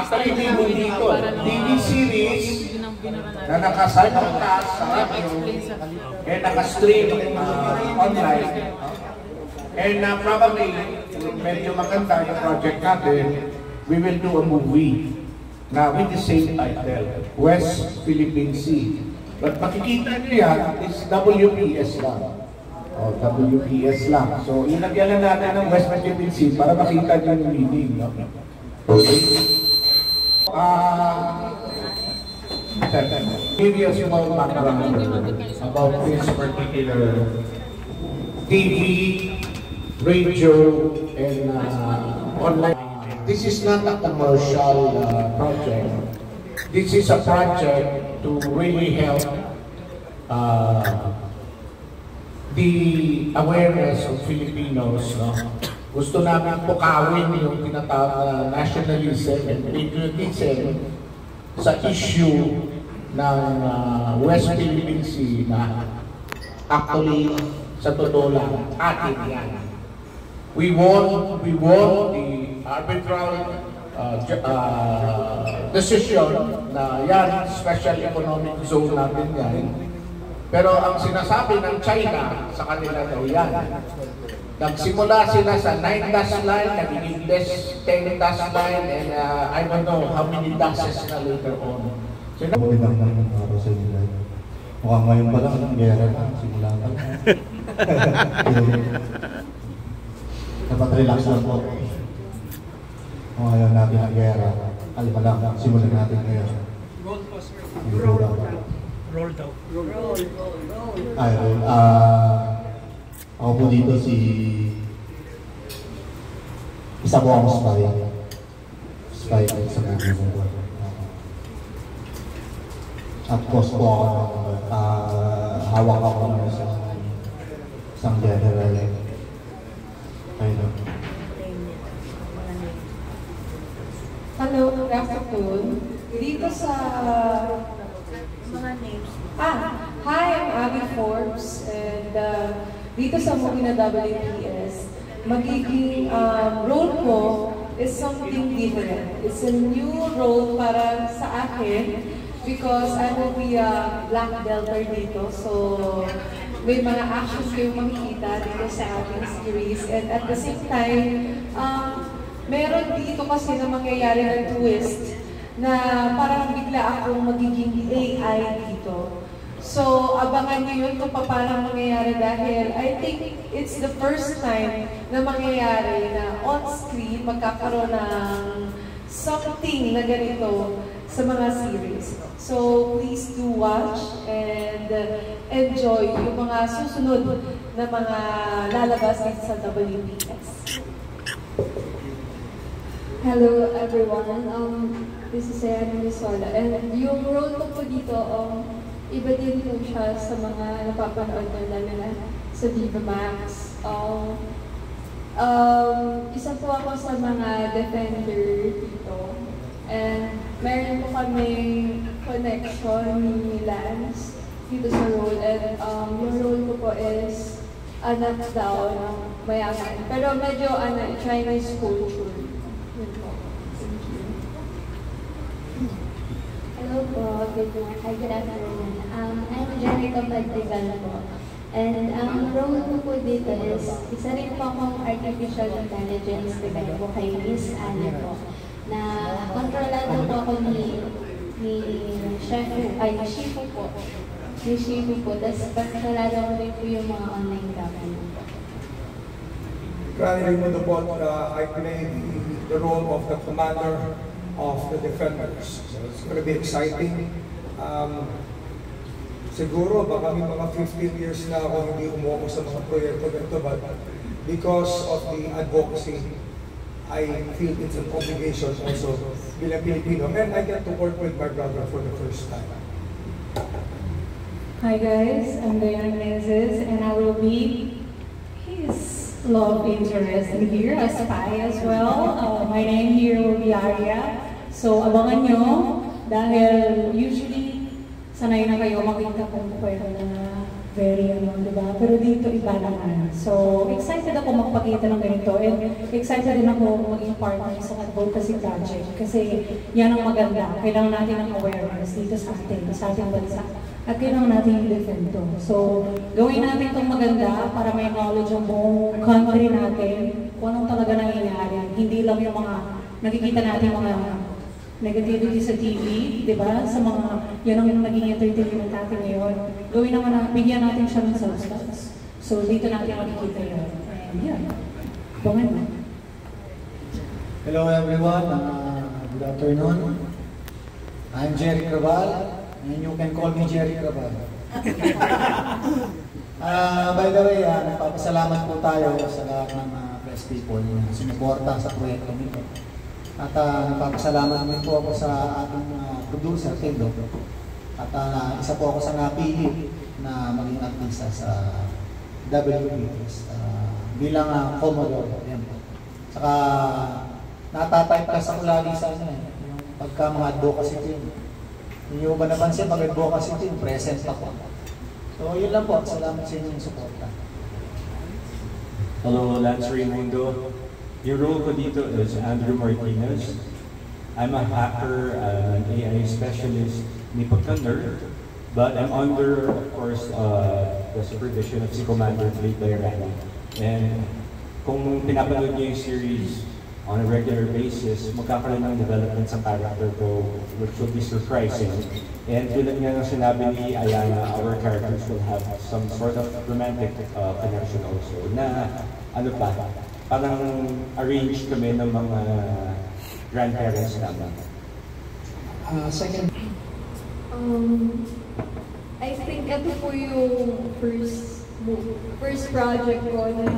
Actually, hindi mo dito. TV series na nakasimulcast sa radio and nakastream online. And probably, medyo maganda yung project natin, we will do a movie na with the same title, West Philippine Sea. But makikita nyo yan, is WPS lang. O, WPS lang. So, ilagyan na natin ng West Philippine Sea para makita nyo yung meaning. No? Okay. Give you a small background about this particular TV, radio, and online. This is not a commercial project. This is a project to really help the awareness of Filipinos. No? Gusto namin pukawin yung tinatawag na nationalism and patriotism sa issue ng West Philippine Sea na actually sa totoo lang atin yan. We won the arbitral decision na yan, special economic zone natin yan. Pero ang sinasabi ng China sa kanila daw yan. Nagsimula sila sa 9-dash line, nagiging 10-dash line, and I don't know how many dashes na later on. Magandang araw sa inyo. Mukhang ngayon pa lang, ang gera na, simula na. Dapat relax lang po. Kung ayaw natin ang gera, alima lang, simulan natin ngayon. Roll po, sir. Roll daw. Roll. Ay, roll. Ako po dito si isa po akong spy sa movie mo. At post po ako ng hawak ako ng isang general. Ayun. Hello, good afternoon. Dito sa Mga names. hi, I'm Abby Forbes, and dito sa movie na WPS, magiging role ko is something different. It's a new role para sa akin because I will be a black belter dito. So, may mga actions kayong makikita dito sa ating series. And at the same time, meron dito kasi na mangyayari ng twist na parang bigla akong magiging AI dito. So, abangan niyo yun kung paano mangyayari dahil I think it's the first time na mangyayari na on-screen magkakaroon ng something na ganito sa mga series. So, please do watch and enjoy yung mga susunod na mga lalabas dito sa WPS. Hello everyone, this is Sayana Misola, and yung role ko po dito, iba din po siya sa mga napapanood na sa Viva Max. Isa po ako sa mga defender dito, and meron po kaming connection ni Lance dito sa role, and yung role ko po is anak daw ng mayaman, pero medyo Chinese culture. Hello po, good afternoon. I'm Jerica Padrigal po. And ang role ko po dito is, isa rin po akong artificial intelligence developer kay Miss Anne po. Na kontrolado po ako ni Shifu po. Ni Shifu po. Tapos kontrolado ko rin po yung mga online government po. Currently, I play the role of the commander of the defenders. So it's going to be exciting. Siguro, baka may mga 15 years na ako hindi umuha sa mga proyekto nito, but because of the advocacy, I feel it's an obligation also bilang Pilipino. And I get to work with my brother for the first time. Hi guys, I'm Diana Menezes, and I will be his love interest in here, a spy as well. My name here will be Arya. So, abangan nyo, dahil usually, sanay na kayo makita kung pwede na very di ba? Pero dito iba naman. So, excited ako magpakita ng ganito and excited din ako maging partner sa advocacy project kasi yan ang maganda. Kailangan natin ng awareness dito sa ating bansa. At kailangan natin i-defend to. So, gawin natin itong maganda para may knowledge ang buong country natin kung anong talaga nangyayari. Hindi lang yung mga nakikita natin mga negativity sa TV, di ba? Sa mga, yan ang naging entertainment natin ngayon. Gawin naman na, bigyan natin siya ng substance. So, dito natin makikita yun. And yan. Bungan mo. Hello everyone, good afternoon. I'm Jerry Craval, and you can call me Jerry Craval. By the way, nagpapasalamat po tayo sa lahat ng press people na sumuporta sa proyekto nito. At nagpapasalamat din po ako sa ating producer, Tendo. At isa po ako sa napili na maging artista sa WPS bilang Commodore. Yan po. Saka natatypecast ako lagi sa yung pagka mga advocacy team. Yung ba napansin, pag advocacy team, present ako. So yun lang po, salamat sa inyong suporta. Hello, Lance Raimundo. Yung role ko dito is Andrew Martinez. I'm a hacker, an AI specialist, ni pagka-nerd, but I'm under, of course, the supervision of si Commander played by Rani. And kung pinapanood niyo yung series on a regular basis, magkakaroon ng development sa character ko, which will be surprising. And tulad nga ng sinabi ni Ayana, our characters will have some sort of romantic connection also, na ano pa, parang arrange kami ng mga grandparents namin. Second. I think ito po yung first project ko na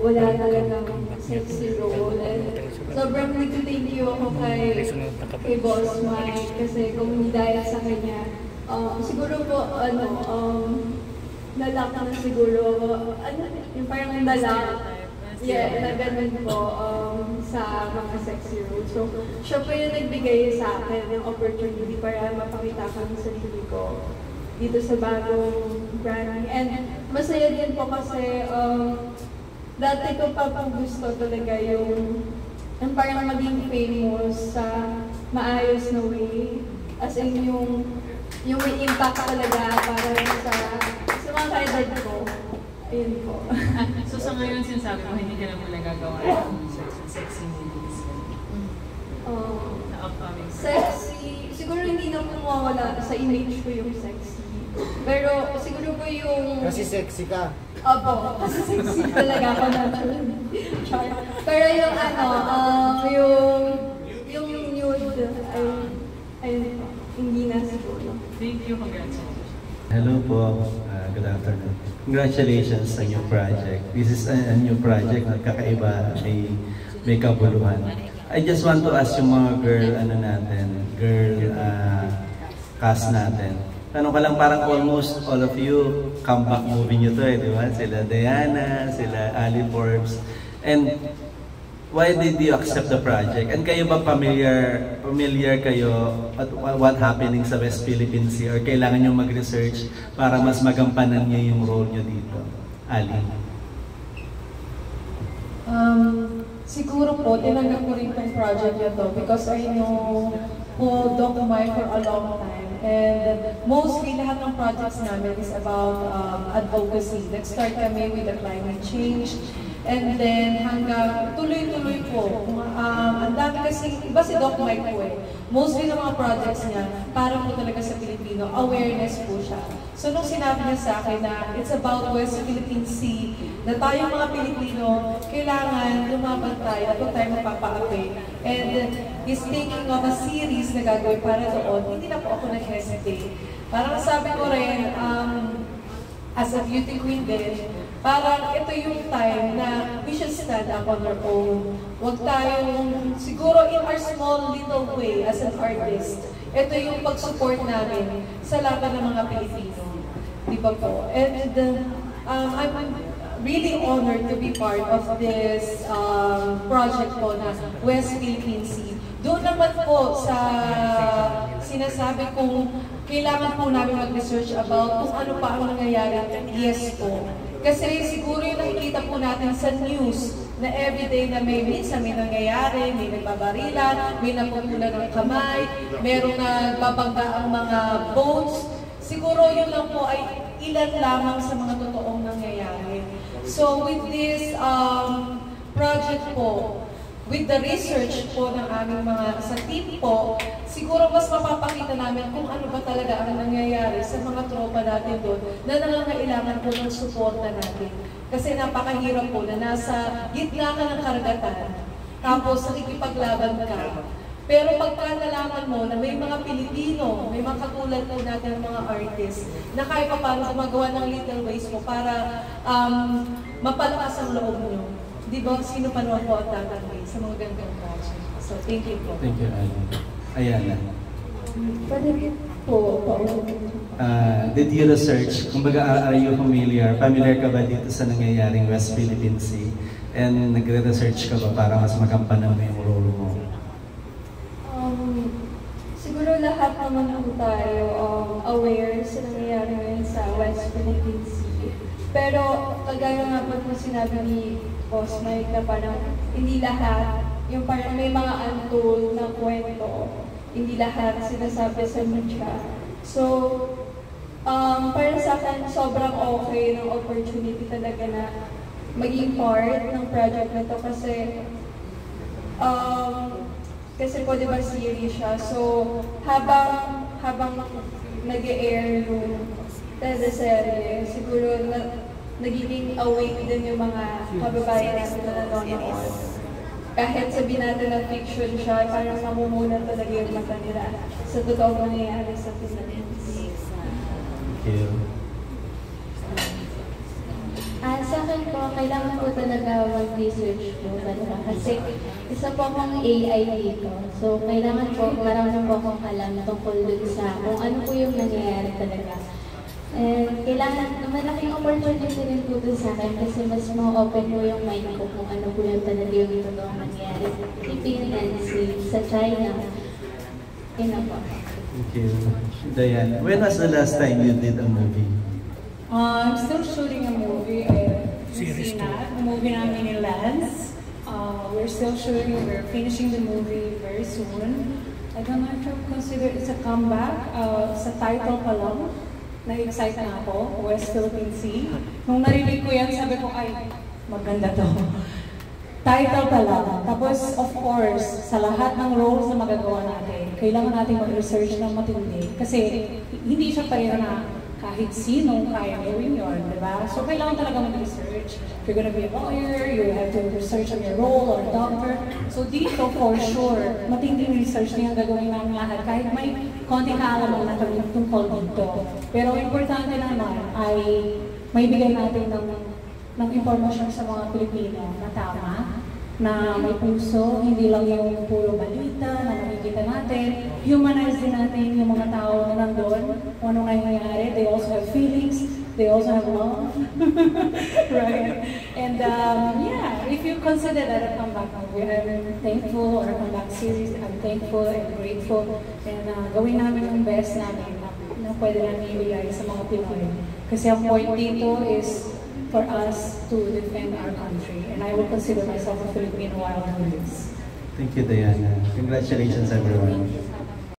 wala talagang sexy role. And sobrang nag-thank you ako kay Boss Mike kasi kung hindi dahil sa kanya, siguro po, nalak na siguro, yung parang nalak. Yeah, na ganun po sa mga sexy roles. So, siya po yung nagbigay sa akin ng opportunity para mapakita ko ng sarili ko dito sa bagong brand. And masaya din po kasi dati ko pa po gusto talaga yung parang maging famous sa maayos na way. As in yung may impact talaga para sa mga kaedad ko. Ayun po. So sa ngayon sinasabi mo, hindi ka naman nagagawa ng sexy movies? Na upcoming? Sexy, siguro hindi na mawawala sa image ko yung sexy. Pero siguro po yung... Kasi sexy ka. Opo, kasi sexy talaga ako naturally. Pero yung yung nude, ayun po, hindi na siguro. Thank you, congratulations. Hello po, good afternoon. Congratulations sa new project. This is a new project na kakaiba, may kabuluhan. I just want to ask yung mga girl cast natin. Tanong ka lang, parang almost all of you, comeback movie nyo to di ba? Sila Diana, sila Ali Forbes. And why did you accept the project? And kayo ba familiar kayo at what happening sa West Philippine Sea? Or kailangan nyo mag-research para mas magampanan nyo yung role nyo dito? Ali? Siguro po, tinanggap ko rin itong project nyo to because I know po Doc Mike for a long time. And mostly, lahat ng projects namin is about advocacy. Nag-start kami with the climate change. And then hanggang tuloy-tuloy po. Ang dami kasi, iba si Doc Mike po Mostly ng mga projects niya, para po talaga sa Pilipino, awareness po siya. So nung sinabi niya sa akin na it's about West Philippine Sea, na tayong mga Pilipino, kailangan lumaban tayo at huwag tayo mapapaapi. And he's thinking of a series na gagawin para doon, hindi na po ako nag-hesitate. Parang sabi ko rin, as a beauty queen din, parang ito yung time na we should stand up on our own. Huwag tayong, siguro in our small little way as an artist, ito yung pag-support namin sa laban ng mga Pilipino. Di ba po? And I'm really honored to be part of this project po na West Philippine Sea. Doon naman po sa sinasabi kong kailangan po namin mag-research about kung ano pa ang nangyayari. Yes po. Kasi siguro yung nakikita po natin sa news na everyday na minsan may nangyayari, may nagbabarilan, may napupulan ng kamay, merong nagbabangga ang mga boats. Siguro yun lang po ay ilan lamang sa mga totoong nangyayari. So with this project po, with the research po ng aming sa team po, siguro mas mapapakita namin kung ano ba talaga ang nangyayari sa mga tropa natin doon na nangangailangan po ng suporta natin. Kasi napakahirap po na nasa gitna ka ng karagatan, tapos nakikipaglaban ka. Pero pagka nalaman mo na may mga Pilipino, may mga katulad po natin ng mga artists, na kahit pa paano gumagawa ng little ways mo para mapalakas ang loob nyo. Di ba, sino pa naman po ang tatanggi sa mga ganitong project? So, thank you po. Thank you, Ayana. Pwede po. Did you research, kumbaga, are you familiar ka ba dito sa nangyayaring West Philippine Sea? And nagre-research ka ba para mas magampanan mo yung role mo? Siguro lahat naman po tayo aware sa nangyayari ngayon sa West Philippine Sea. Pero kagaya nga po sinabi ni Boss Mike na parang hindi lahat, yung parang may mga untold na kwento, hindi lahat sinasabi sa media. So, para sa akin, sobrang okay ng opportunity talaga na maging part ng project na to kasi po diba series siya. So, habang nag-e-air yung teleserye, siguro nagiging awake din yung mga kababayan natin na nanonood. Kahit sabihin natin na fiction siya, parang namumuna talaga yung mata nila sa totoong nangyayari sa Philippines. Thank you. Sa akin po, kailangan po talaga mag-research po talaga kasi isa po akong AI dito. So, kailangan po, marunong po akong alam tungkol dun sa kung ano po yung nangyayari talaga. And kailangan, malaking opportunity rin po dun sa akin kasi mas ma-open po yung mind ko kung ano po yung talaga yung totoong nangyayari sa Philippines and sa China. Yun po. Thank you. Diane, when was the last time you did a movie? I'm still shooting a movie. Series 2. A movie namin ni Lance. We're still shooting. We're finishing the movie very soon. I don't know if you consider it's a comeback. Sa title pa lang, na-excite na ako, West Philippine Sea. Nung narinig ko yan, sabi ko, ay, maganda to. Title pa lang. Tapos, of course, sa lahat ng roles na magagawa natin, kailangan natin mag-research ng matindi. Kasi, hindi siya pareho na kahit sino kaya gawin yun, di ba? So, kailangan talaga mag-research. If you're gonna be a lawyer, you have to research on your role or a doctor. So, dito, for sure, matinding research na yung gagawin namin lahat, kahit may konting kaalaman na kami tungkol dito. Pero, importante naman ay may bigay natin ng impormasyon sa mga Pilipino na tama, na may puso, hindi lang yung puro balita na nakikita natin. Humanize din natin yung mga tao na nandun, kung ano nangyayari. They also have feelings, they also have love. Right? And yeah, if you consider that a comeback movie, I'm thankful, or a comeback series, I'm thankful and grateful. And gawin namin yung best namin na pwede namin ibigay sa mga Pinoy. Kasi ang point dito is for us to defend our country. And I will consider myself a Filipino while doing this. Thank you, Diana. Congratulations, everyone.